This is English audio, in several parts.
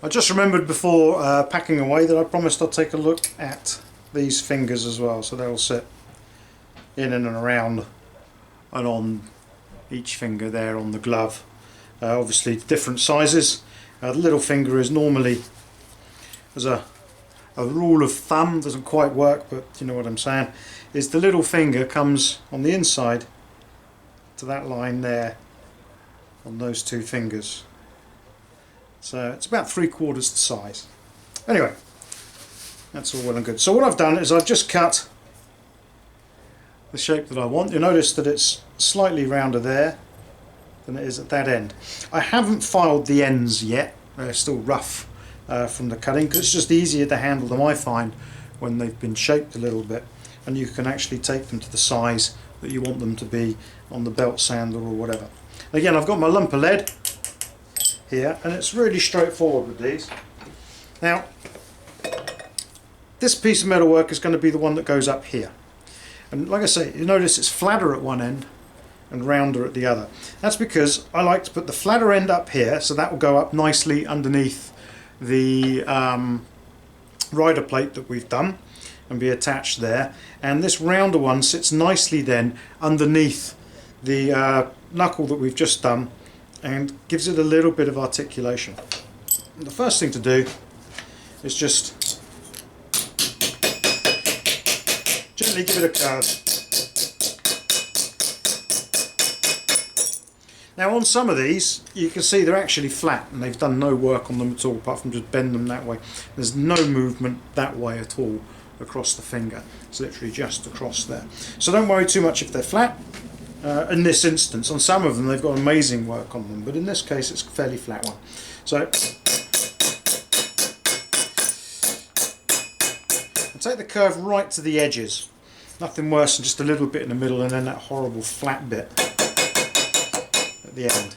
I just remembered before packing away that I promised I'd take a look at these fingers as well, so they'll sit in and around and on each finger there on the glove. Obviously different sizes. The little finger is normally, as a rule of thumb, doesn't quite work, but you know what I'm saying, is the little finger comes on the inside to that line there on those two fingers. So it's about 3/4 the size. Anyway, that's all well and good. So what I've done is I've just cut the shape that I want. You'll notice that it's slightly rounder there than it is at that end. I haven't filed the ends yet. They're still rough from the cutting, because it's just easier to handle them, I find, when they've been shaped a little bit, and you can actually take them to the size that you want them to be on the belt sander or whatever. Again, I've got my lump of lead here, and it's really straightforward with these. Now, this piece of metalwork is going to be the one that goes up here, and like I say, you notice it's flatter at one end and rounder at the other. That's because I like to put the flatter end up here, so that will go up nicely underneath the rider plate that we've done and be attached there, and this rounder one sits nicely then underneath the knuckle that we've just done and gives it a little bit of articulation. And the first thing to do is just gently give it a curve. Now on some of these you can see they're actually flat and they've done no work on them at all apart from just bend them that way. There's no movement that way at all across the finger. It's literally just across there. So don't worry too much if they're flat. In this instance, on some of them they've got amazing work on them, but in this case it's a fairly flat one. So I'll take the curve right to the edges. Nothing worse than just a little bit in the middle and then that horrible flat bit at the end.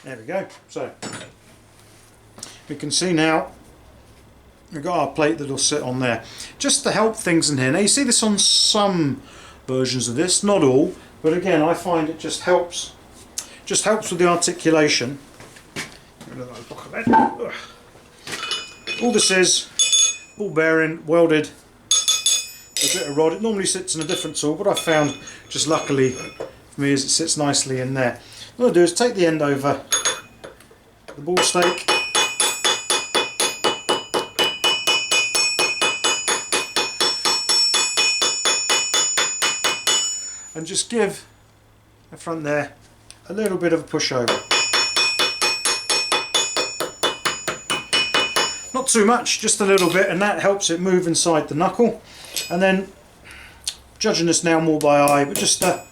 There we go. So we can see now we've got our plate that'll sit on there. Just to help things in here. Now you see this on some versions of this, not all, but again I find it just helps with the articulation. All this is ball bearing, welded, a bit of rod. It normally sits in a different tool, but I found, just luckily for me, is it sits nicely in there. What I'll do is take the end over the ball stake, and just give the front there a little bit of a push over. Not too much, just a little bit, and that helps it move inside the knuckle. And then, judging this now more by eye, but just a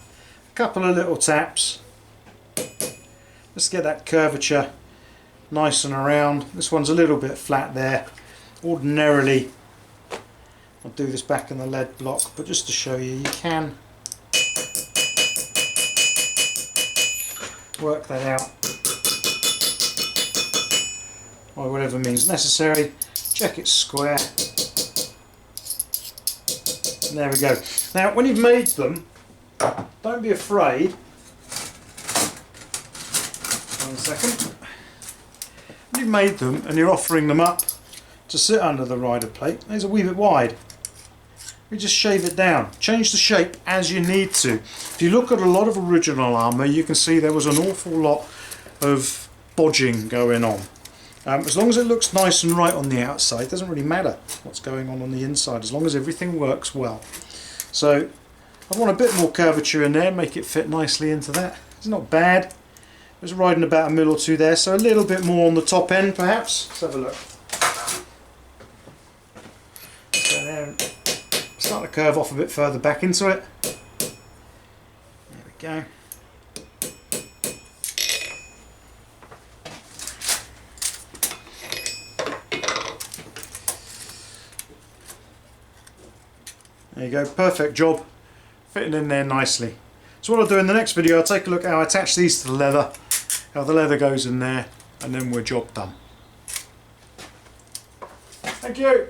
couple of little taps. Let's get that curvature nice and around. This one's a little bit flat there. Ordinarily I'll do this back in the lead block, but just to show you, you can work that out by whatever means necessary. Check it's square. And there we go. Now when you've made them, don't be afraid. One second. When you've made them and you're offering them up to sit under the rider plate, there's a wee bit wide. You just shave it down. Change the shape as you need to. If you look at a lot of original armour, you can see there was an awful lot of bodging going on. As long as it looks nice and right on the outside, it doesn't really matter what's going on the inside, as long as everything works well. So I want a bit more curvature in there, make it fit nicely into that. It's not bad. It was riding about a mil or two there, so a little bit more on the top end perhaps. Let's have a look. So there, start to curve off a bit further back into it. There we go. There you go, perfect job, fitting in there nicely. So what I'll do in the next video, I'll take a look at how I attach these to the leather, how the leather goes in there, and then we're job done. Thank you.